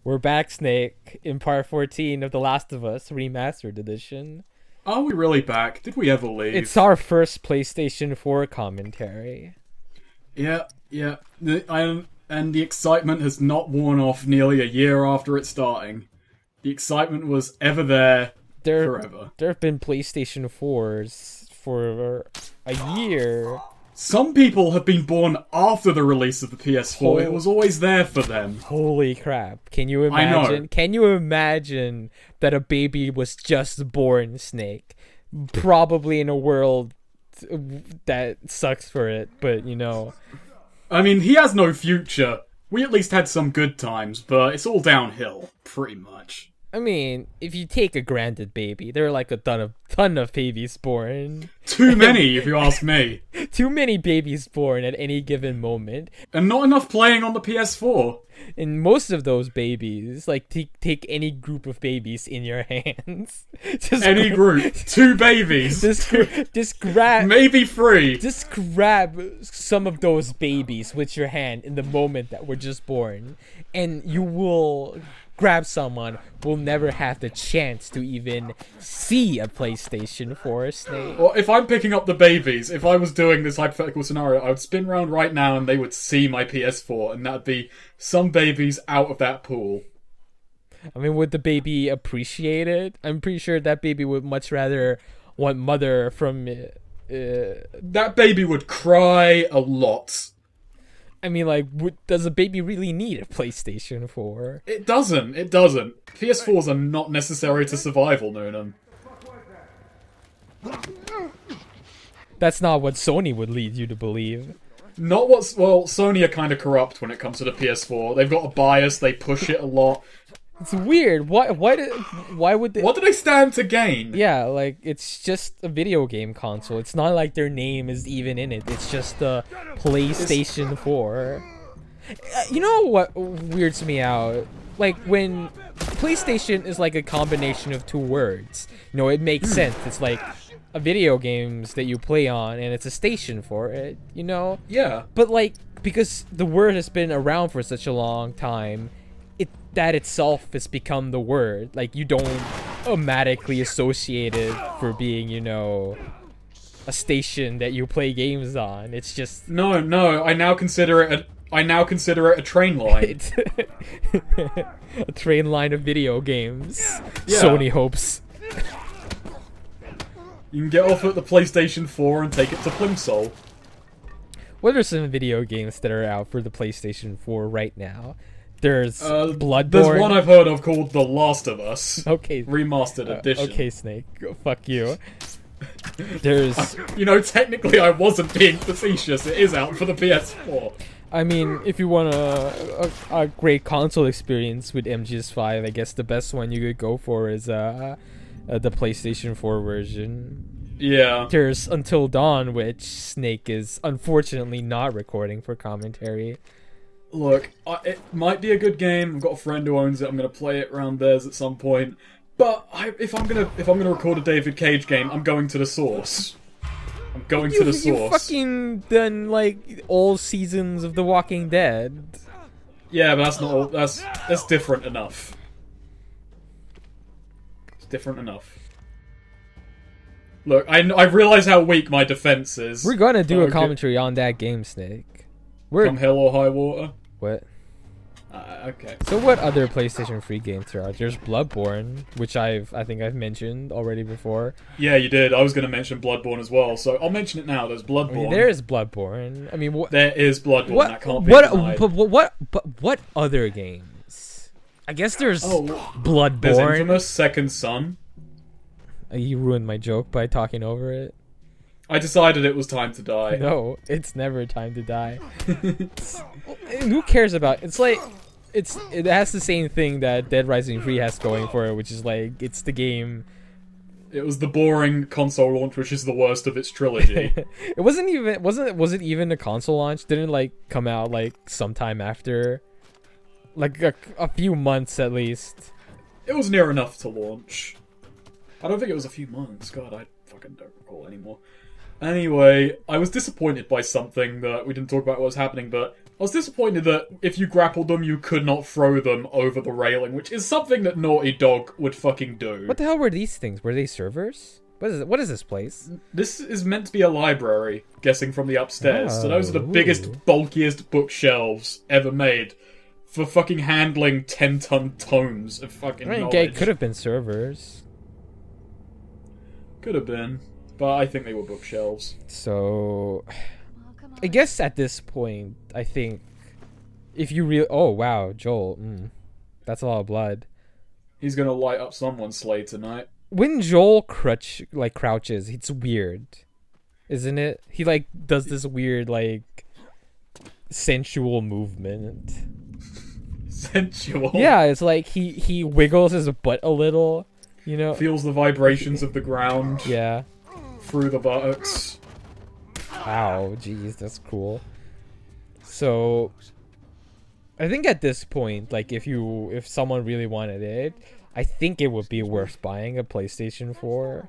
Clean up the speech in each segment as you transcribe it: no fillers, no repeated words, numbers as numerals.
We're back, Snake, in part 14 of The Last of Us Remastered Edition. Are we really back? Did we ever leave? It's our first PlayStation 4 commentary. Yeah. And the excitement has not worn off nearly a year after it starting. The excitement was ever there forever. There have been PlayStation 4s for a year. Some people have been born after the release of the PS4. It was always there for them. Holy crap. Can you imagine? I know. Can you imagine that a baby was just born, Snake? Probably in a world that sucks for it, but you know. I mean, he has no future. We at least had some good times, but it's all downhill, pretty much. I mean, if you take a granted baby, there are like a ton of babies born. Too many, if you ask me. Too many babies born at any given moment. And not enough playing on the PS4. And most of those babies, like, take any group of babies in your hands. Any group. 2 babies. Just grab... Maybe 3. Just grab some of those babies with your hand in the moment that were just born. And you will... grab someone will never have the chance to even see a PlayStation 4, Snake. Well, if I'm picking up the babies, if I was doing this hypothetical scenario, I would spin around right now and they would see my PS4, and that'd be some babies out of that pool. I mean, would the baby appreciate it? I'm pretty sure that baby would much rather want mother from... That baby would cry a lot. I mean, like, does a baby really need a PlayStation 4? It doesn't. PS4s are not necessary to survival, Noonan. That's not what Sony would lead you to believe. Well, Sony are kind of corrupt when it comes to the PS4. They've got a bias, they push it a lot. It's weird. Why would they... What do they stand to gain? Yeah, like, it's just a video game console. It's not like their name is even in it. It's just the PlayStation 4. You know what weirds me out? Like, when PlayStation is like a combination of 2 words. You know, it makes sense. It's like a video games that you play on, and it's a station for it, you know? Yeah. But, like, because the word has been around for such a long time... that itself has become the word. Like, you don't automatically associate it for being, you know, a station that you play games on. It's just... No, I now consider it a train line. A train line of video games. Yeah. Sony hopes. You can get off at the PlayStation 4 and take it to Plimsoll. What are some video games that are out for the PlayStation 4 right now? There's Bloodborne. There's one I've heard of called The Last of Us. Okay. Remastered edition. Okay, Snake. Fuck you. There's... You know, technically I wasn't being facetious. It is out for the PS4. I mean, if you want a great console experience with MGS5, I guess the best one you could go for is the PlayStation 4 version. Yeah. There's Until Dawn, which Snake is unfortunately not recording for commentary. Look, it might be a good game. I've got a friend who owns it. I'm gonna play it around theirs at some point. But if I'm gonna record a David Cage game, I'm going to the source. I'm going to the source. You fucking done like all seasons of The Walking Dead. Yeah, but that's not all. That's different enough. It's different enough. Look, I realize how weak my defense is. We're gonna do a commentary on that game, Snake. From hell or high water. What? Okay. So what other PlayStation 3 games are out? There's Bloodborne, which I think I've mentioned already before. Yeah, you did. I was going to mention Bloodborne as well, so I'll mention it now. There's Bloodborne. I mean, there is Bloodborne. I mean, there is Bloodborne. That can't be denied. But what other games? I guess there's Bloodborne. There's Infamous Second Son. You ruined my joke by talking over it. I decided it was time to die. No, it's never time to die. Who cares about it's like it has the same thing that Dead Rising 3 has going for it, which is like it's the game. It was the boring console launch, which is the worst of its trilogy. It was it even a console launch? Didn't it like come out like sometime after, like a few months at least? It was near enough to launch. I don't think it was a few months. God, I fucking don't recall anymore. Anyway, I was disappointed by something that we didn't talk about what was happening, but I was disappointed that if you grappled them, you could not throw them over the railing, which is something that Naughty Dog would fucking do. What the hell were these things? Were they servers? What is this place? This is meant to be a library, guessing from the upstairs. So those are the Ooh. biggest, bulkiest bookshelves ever made for fucking handling 10-ton tomes of fucking knowledge. It could have been servers. Could have been, but I think they were bookshelves. So, I guess at this point, I think if you really... Oh, wow, Joel. That's a lot of blood. He's gonna light up someone's sleigh tonight. When Joel crouches, it's weird, isn't it? He like does this weird like sensual movement. Sensual. Yeah, it's like he wiggles his butt a little, you know. Feels the vibrations of the ground. Yeah. Through the buttocks. Wow, jeez, that's cool. So, I think at this point, like if someone really wanted it, I think it would be worth buying a PlayStation 4.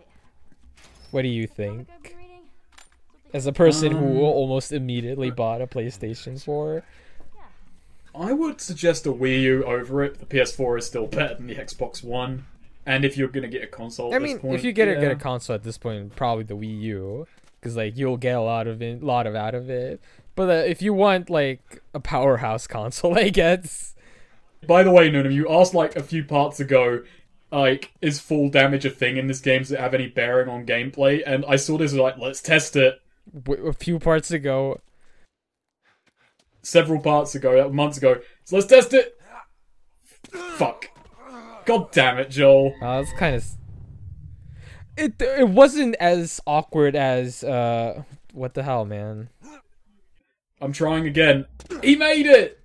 What do you think? As a person who almost immediately bought a PlayStation 4. I would suggest a Wii U over it. The PS4 is still better than the Xbox One. And if you're gonna get a console at this point, if you get a console at this point, probably the Wii U, because like you'll get a lot of out of it. But if you want like a powerhouse console, I guess. By the way, Nunam, you asked like a few parts ago, like, is full damage a thing in this game? Does it have any bearing on gameplay? And I saw this like, let's test it. A few parts ago. Several parts ago, months ago. So let's test it! Fuck. God damn it, Joel. That's kind of... It wasn't as awkward as, what the hell, man? I'm trying again. He made it!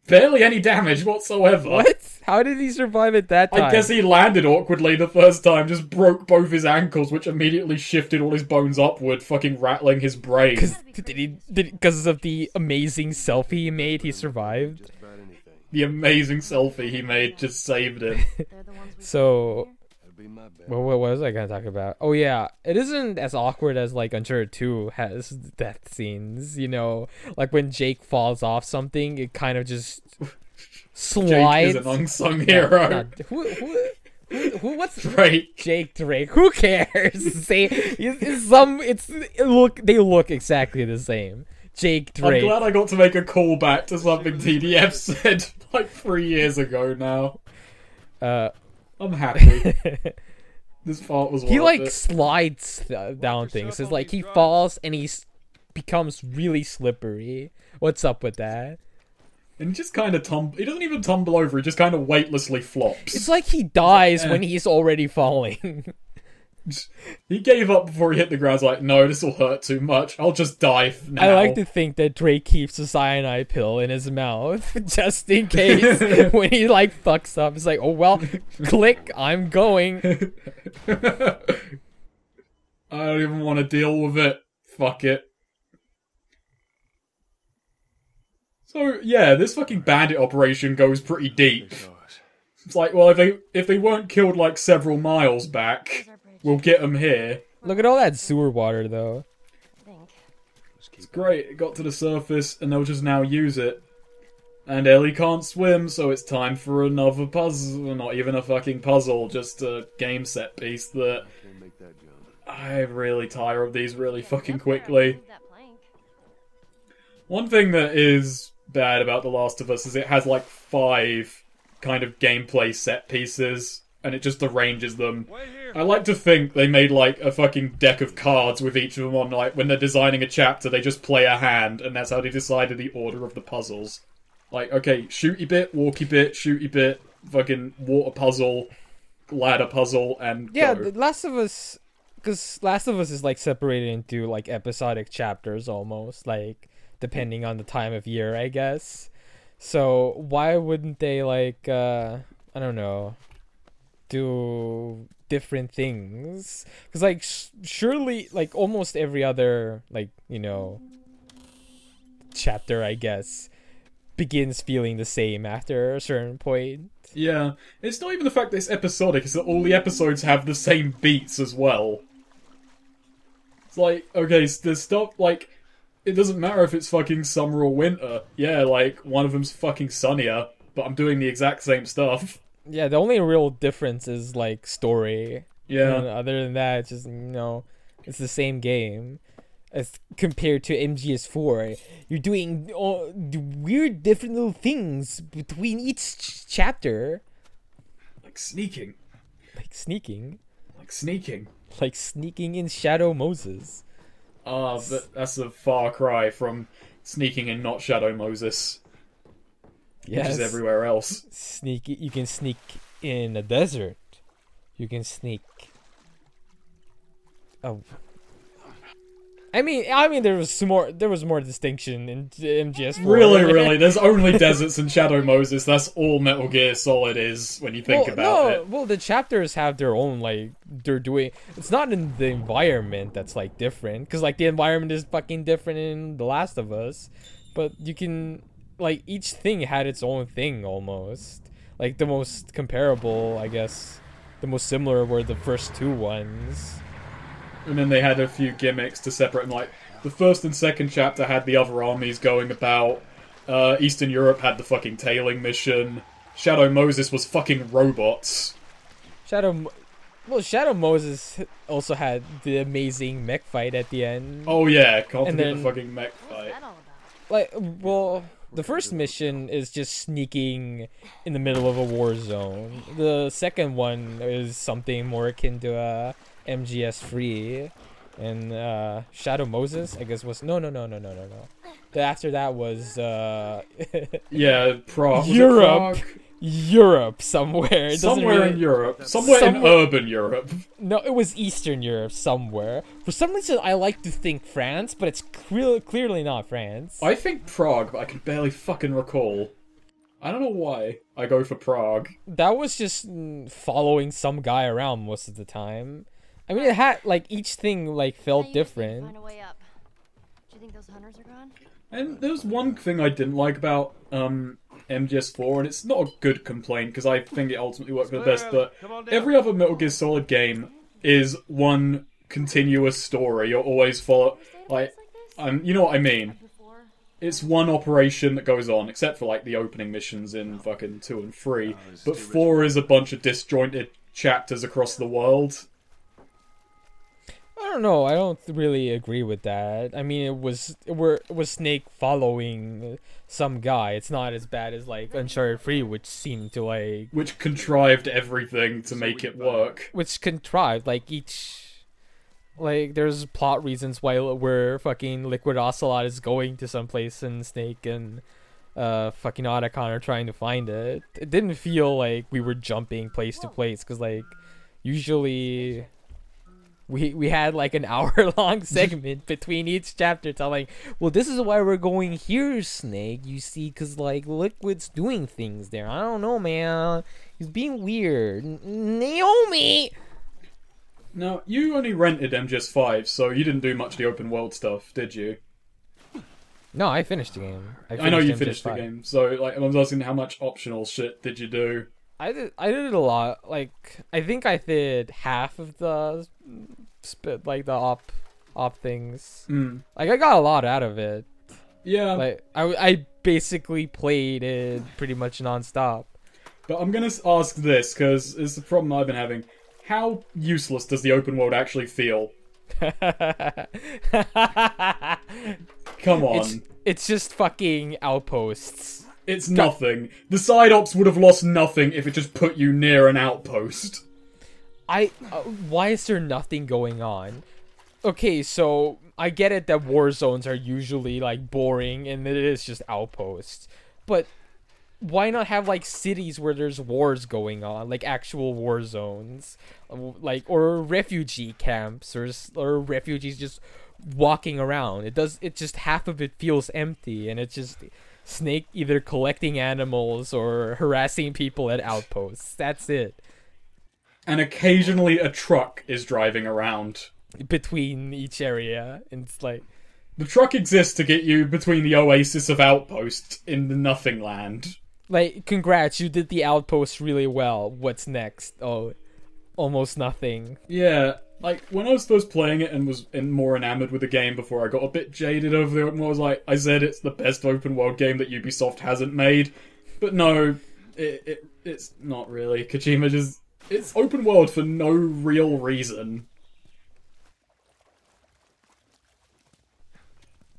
Barely any damage whatsoever. What? How did he survive at that time? I guess he landed awkwardly the first time, just broke both his ankles, which immediately shifted all his bones upward, fucking rattling his brain. Because of the amazing selfie he made, he survived? The amazing selfie he made just saved him. So... Well, what was I gonna talk about? Oh yeah, it isn't as awkward as like Uncharted 2 has death scenes, you know? Like when Jake falls off something, it kind of just slides. Jake is an unsung hero. What's Drake? Jake Drake. Who cares? Say they look exactly the same. Jake Drake. I'm glad I got to make a callback to something TDF said like 3 years ago now. I'm happy. This part was worth he like it. slides down things. It's like he falls and he becomes really slippery. What's up with that? And he just kind of he doesn't even tumble over, he just kind of weightlessly flops. It's like he dies when he's already falling. He gave up before he hit the ground. He's like, no, this will hurt too much. I'll just die now. I like to think that Drake keeps a cyanide pill in his mouth just in case when he like fucks up. It's like, oh well, click, I'm going. I don't even want to deal with it. Fuck it. So yeah, this fucking bandit operation goes pretty deep. It's like, well, if they weren't killed like several miles back, we'll get them here. Look at all that sewer water, though. It's great. It got to the surface, and they'll just now use it. And Ellie can't swim, so it's time for another puzzle. Not even a fucking puzzle, just a game set piece that I really tire of these really fucking quickly. One thing that is bad about The Last of Us is it has like 5 kind of gameplay set pieces, and it just arranges them. I like to think they made like a fucking deck of cards with each of them on, like when they're designing a chapter they just play a hand, and that's how they decided the order of the puzzles. Like, okay, shooty bit, walky bit, shooty bit, fucking water puzzle, ladder puzzle, and yeah, go. Last of Us, because Last of Us is like separated into like episodic chapters almost, like depending on the time of year, I guess. So why wouldn't they like I don't know, do different things? Because like surely like almost every other like, you know, chapter, I guess, begins feeling the same after a certain point. Yeah, it's not even the fact that it's episodic, it's that all the episodes have the same beats as well. It's like, okay, so there's stuff like It doesn't matter if it's fucking summer or winter. Yeah, like, one of them's fucking sunnier, but I'm doing the exact same stuff. Yeah, the only real difference is like story. Yeah. And other than that, it's just it's the same game as compared to MGS4. You're doing weird, different little things between each chapter. Like sneaking. Like sneaking. Like sneaking. Like sneaking in Shadow Moses. But that's a far cry from sneaking in not Shadow Moses. Yes. Which is everywhere else. You can sneak in a desert. You can sneak. Oh. I mean, there was more distinction in MGS4. Really, there's only deserts and Shadow Moses. That's all Metal Gear Solid is when you think about it. Well, the chapters have their own, like, they're doing. It's not in the environment that's like different, because like the environment is fucking different in The Last of Us, but you can like each thing had its own thing almost. Like the most comparable, I guess, the most similar were the first two ones. And then they had a few gimmicks to separate them. Like, the first and second chapter had the other armies going about. Eastern Europe had the fucking tailing mission. Shadow Moses was fucking robots. Shadow Moses also had the amazing mech fight at the end. Oh yeah, can't forget the fucking mech fight. Like, well, the first mission is just sneaking in the middle of a war zone. The second one is something more akin to MGS3, and Shadow Moses, I guess, was no. After that was yeah, Prague. Europe somewhere. Somewhere in Europe. Somewhere in urban Europe. No, it was Eastern Europe somewhere. For some reason, I like to think France, but it's clearly not France. I think Prague, but I can barely fucking recall. I don't know why I go for Prague. That was just following some guy around most of the time. I mean, it had, like, each thing, like, felt different. Find a way up. Do you think those hunters are gone? And there's one thing I didn't like about MGS4, and it's not a good complaint, because I think it ultimately worked for the best, but every other Metal Gear Solid game is one continuous story. You're always follow... Like, you know what I mean. It's one operation that goes on, except for, like, the opening missions in fucking 2 and 3. But 4 is a bunch of disjointed chapters across the world. I don't know. I don't really agree with that. I mean, it was Snake following some guy. It's not as bad as like Uncharted 3, which seemed to like contrived everything to make it work. Which contrived there's plot reasons where fucking Liquid Ocelot is going to someplace and Snake and fucking Otacon are trying to find it. It didn't feel like we were jumping place to place because like usually. We had like an hour-long segment between each chapter telling, well, this is why we're going here, Snake, you see, because, like, Liquid's doing things there. I don't know, man. He's being weird. Naomi! Now, you only rented MGS5, so you didn't do much of the open-world stuff, did you? No, I finished the game. I know you finished the game, so, like, I was asking how much optional shit did you do? I did a lot. Like, I think I did half of the the op things. Like, I got a lot out of it. Yeah. Like, I basically played it pretty much non-stop. But I'm gonna ask this, because it's the problem I've been having. How useless does the open world actually feel? Come on. It's just fucking outposts. It's nothing. The side ops would have lost nothing if it just put you near an outpost. Why is there nothing going on? Okay, so I get it that war zones are usually like boring and it is just outposts. But why not have like cities where there's wars going on, like actual war zones, like or refugee camps or refugees just walking around? It just half of it feels empty and it's just Snake either collecting animals or harassing people at outposts. That's it. And occasionally a truck is driving around. Between each area. And it's like... The truck exists to get you between the oasis of outposts in the nothing land. Like, congrats, you did the outpost really well. What's next? Oh, almost nothing. Yeah. like, when I was first playing it and was more enamored with the game before I got a bit jaded over the open world, I said it's the best open world game that Ubisoft hasn't made. But no, it's not really. Kojima just... It's open world for no real reason.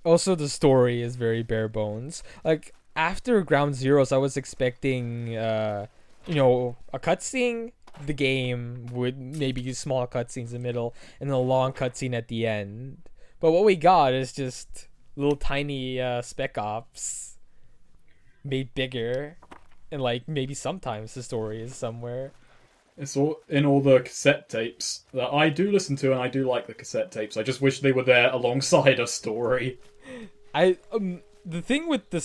Also, the story is very bare bones. Like, after Ground Zeroes, I was expecting, a cutscene, the game with maybe small cutscenes in the middle, and a long cutscene at the end. But what we got is just little tiny spec ops made bigger, and like maybe sometimes the story is somewhere. It's all in all the cassette tapes that I do listen to, and I do like the cassette tapes. I just wish they were there alongside a story. The thing with the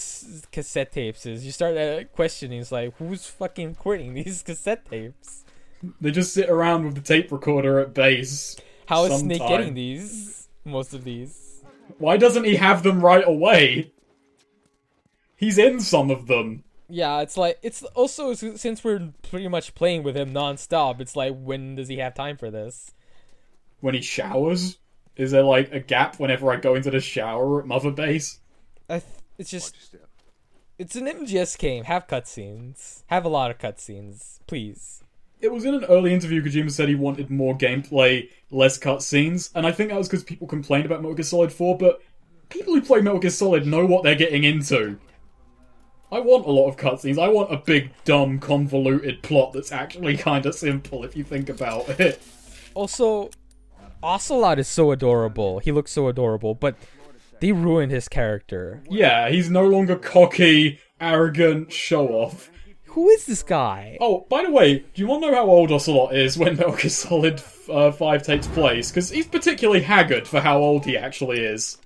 cassette tapes is you start questioning, it's like, who's fucking recording these cassette tapes? They just sit around with the tape recorder at base. How is Snake getting these? Most of these. Why doesn't he have them right away? He's in some of them. Yeah, it's like, it's also, since we're pretty much playing with him non-stop, it's like, when does he have time for this? When he showers? Is there like a gap whenever I go into the shower at Mother Base? It's just, it's an MGS game. Have cutscenes. Have a lot of cutscenes, please. It was in an early interview, Kojima said he wanted more gameplay, less cutscenes, and I think that was because people complained about Metal Gear Solid 4, but people who play Metal Gear Solid know what they're getting into. I want a lot of cutscenes. I want a big, dumb, convoluted plot that's actually kind of simple if you think about it. Also, Ocelot is so adorable. He looks so adorable, but they ruined his character. Yeah, he's no longer cocky, arrogant, show-off. Who is this guy? Oh, by the way, do you want to know how old Ocelot is when Metal Gear Solid 5 takes place? Because he's particularly haggard for how old he actually is.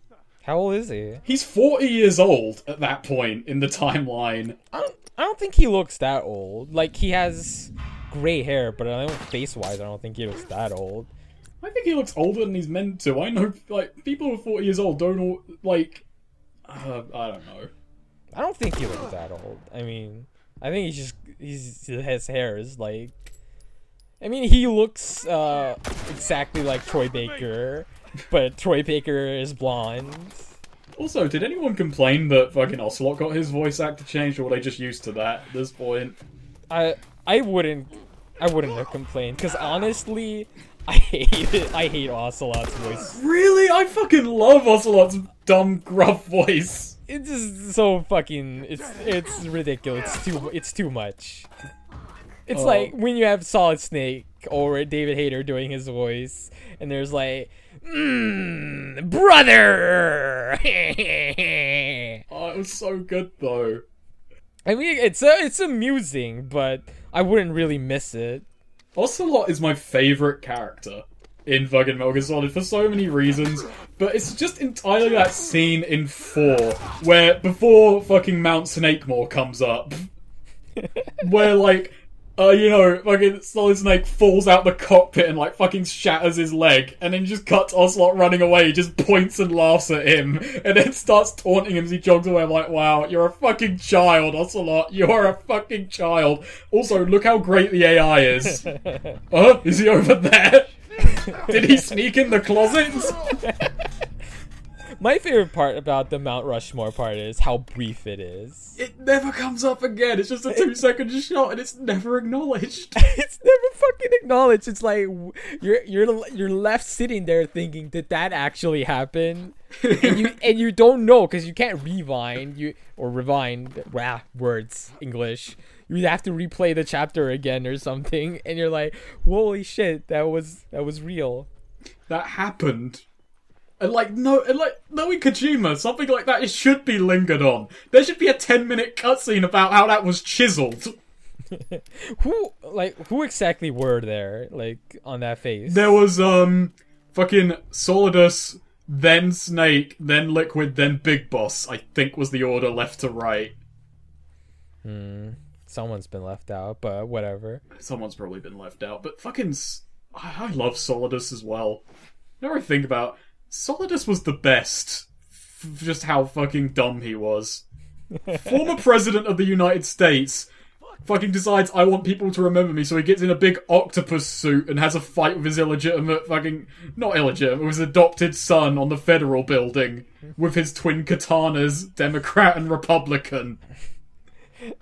How old is he? He's 40 years old at that point in the timeline. I don't think he looks that old. Like, he has gray hair, but I don't, face-wise, I don't think he looks that old. I think he looks older than he's meant to. I know, like, people who are 40 years old don't all, like... I don't know. I don't think he looks that old. I mean, I think his hair is, like... I mean, he looks, exactly like Troy Baker, but Troy Baker is blonde. Also, did anyone complain that fucking Ocelot got his voice actor changed, or were they just used to that at this point? I wouldn't have complained, because honestly... I hate it. I hate Ocelot's voice. Really? I fucking love Ocelot's dumb, gruff voice. It's just so fucking... It's ridiculous. It's too much. It's like when you have Solid Snake or David Hayter doing his voice, and there's like, brother! Oh, it was so good, though. I mean, it's amusing, but I wouldn't really miss it. Ocelot is my favourite character in fucking Metal Gear Solid for so many reasons, but it's just entirely that scene in 4 where, before fucking Mount Snakemore comes up, where, like, fucking Solid Snake falls out the cockpit and, like, fucking shatters his leg, and then just cuts Ocelot running away, just points and laughs at him, and then starts taunting him as he jogs away. I'm like, wow, you're a fucking child, Ocelot. You're a fucking child. Also, look how great the AI is. Is he over there? Did he sneak in the closets? My favorite part about the Mount Rushmore part is how brief it is. It never comes up again. It's just a 2-second shot, and it's never acknowledged. It's never fucking acknowledged. It's like you're left sitting there thinking, did that actually happen? and you don't know because you can't rewind. Words English. You have to replay the chapter again or something, and you're like, holy shit, that was real. That happened. And knowing Kojima, something like that should be lingered on. There should be a 10-minute cutscene about how that was chiseled. Who exactly were there, like, on that face? There was, fucking Solidus, then Snake, then Liquid, then Big Boss, I think was the order left to right. Someone's been left out, but whatever. Someone's probably been left out, but fucking... I love Solidus as well. Whenever I think about... Solidus was the best. Just how fucking dumb he was. Former President of the United States. fucking decides I want people to remember me, so he gets in a big octopus suit and has a fight with his illegitimate fucking... Not illegitimate, with his adopted son on the federal building with his twin katanas, Democrat and Republican.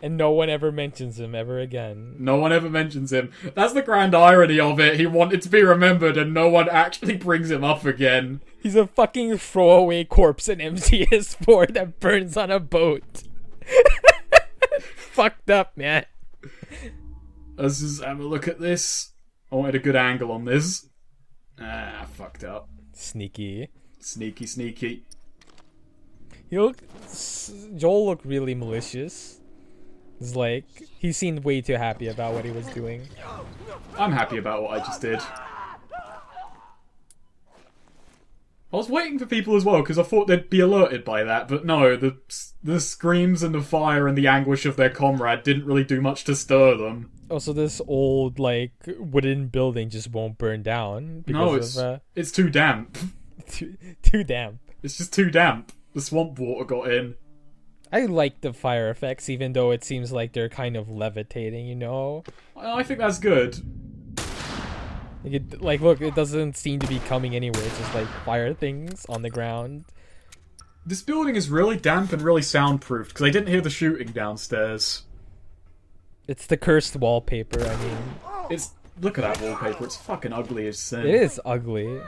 And no one ever mentions him ever again. No one ever mentions him. That's the grand irony of it. He wanted to be remembered and no one actually brings him up again. He's a fucking throwaway corpse in MGS4 that burns on a boat. Fucked up, man. Let's just have a look at this. I wanted a good angle on this. Ah, fucked up. Sneaky. Sneaky, sneaky. Joel looked really malicious. It's like, he seemed way too happy about what he was doing. I'm happy about what I just did. I was waiting for people as well, because I thought they'd be alerted by that, but no, the screams and the fire and the anguish of their comrade didn't really do much to stir them. Also, this old, like, wooden building just won't burn down because it's too damp. too damp. It's just too damp. The swamp water got in. I like the fire effects, even though it seems like they're kind of levitating, you know? I think that's good. Like, look, it doesn't seem to be coming anywhere. It's just like fire things on the ground. This building is really damp and really soundproofed, because I didn't hear the shooting downstairs. It's the cursed wallpaper, I mean. Look at that wallpaper, it's fucking ugly as sin. It is ugly.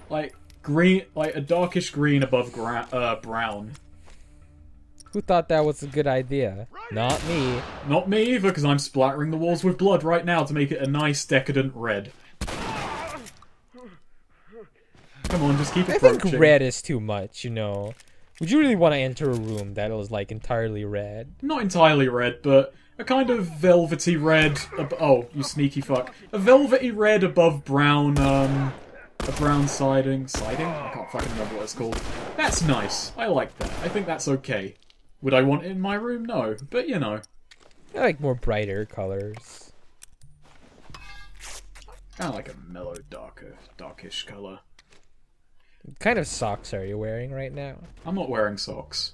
Like, green, like a darkish green above brown. Who thought that was a good idea? Not me. Not me either, because I'm splattering the walls with blood right now to make it a nice, decadent red. Come on, just keep approaching. I think red is too much, you know. Would you really want to enter a room that was, like, entirely red? Not entirely red, but a kind of velvety red... Oh, you sneaky fuck. A velvety red above brown, a brown siding. Siding? I can't fucking remember what it's called. That's nice. I like that. I think that's okay. Would I want it in my room? No. But, you know. I like more brighter colors. Kind of like a mellow, darkish colour. What kind of socks are you wearing right now? I'm not wearing socks.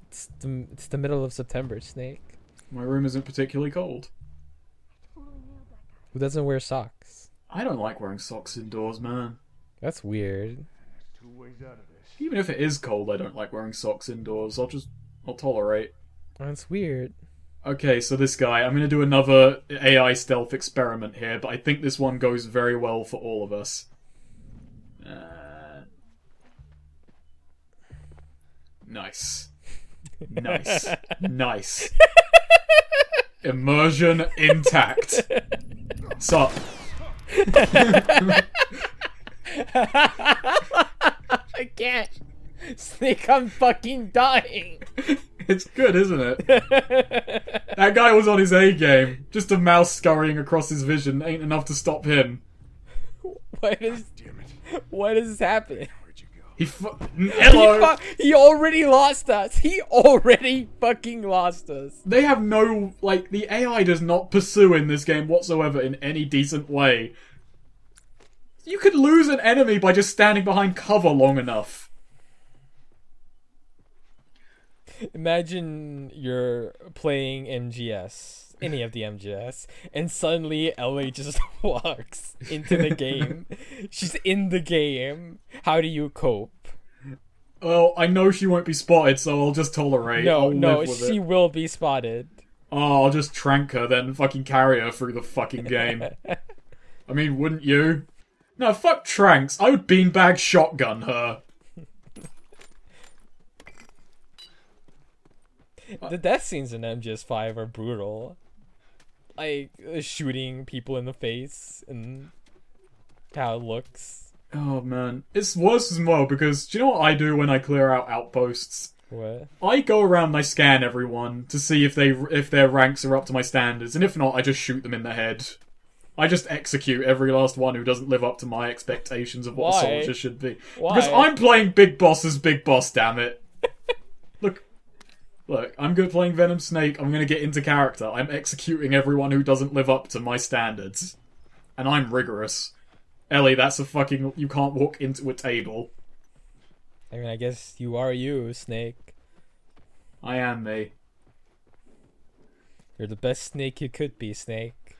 It's the middle of September, Snake. My room isn't particularly cold. Who doesn't wear socks? I don't like wearing socks indoors, man. That's weird. Even if it is cold, I don't like wearing socks indoors. I'll tolerate. That's weird. Okay, so this guy, I'm going to do another AI stealth experiment here, but I think this one goes very well for all of us. Nice. Nice. Nice. Immersion intact. Sup? I can't. Snake, I'm fucking dying. It's good, isn't it? That guy was on his A game. Just a mouse scurrying across his vision ain't enough to stop him. What is happening? Hello. He already lost us. He already fucking lost us. They have no, like, the AI does not pursue in this game whatsoever in any decent way. You could lose an enemy by just standing behind cover long enough. Imagine you're playing MGS, any of the MGS, and suddenly Ellie just walks into the game. She's in the game. How do you cope? Well, I know she won't be spotted, so I'll just tolerate. No, she will be spotted. Oh, I'll just trank her, then fucking carry her through the fucking game. I mean, wouldn't you? No, fuck tranks. I would beanbag shotgun her. The death scenes in MGS5 are brutal. Like, shooting people in the face and how it looks. Oh, man. It's worse as well, because do you know what I do when I clear out outposts? What? I go around and I scan everyone to see if their ranks are up to my standards, and if not, I just shoot them in the head. I just execute every last one who doesn't live up to my expectations of what a soldier should be. Why? Because I'm playing Big Boss as Big Boss, damn it. Look, I'm good at playing Venom Snake. I'm gonna get into character. I'm executing everyone who doesn't live up to my standards. And I'm rigorous. Ellie, that's a fucking... You can't walk into a table. I mean, I guess you are you, Snake. I am me. You're the best Snake you could be, Snake.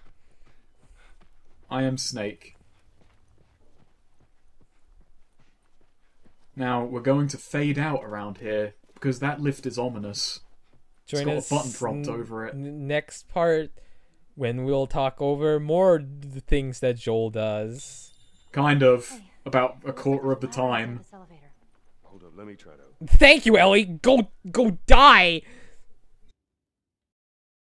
I am Snake. Now, we're going to fade out around here, because that lift is ominous. Join it's us got a button prompt over it. Next part, when we'll talk over more the things that Joel does. Kind of. About a quarter of the time. This elevator. Hold up, let me try to. Thank you, Ellie! Go die!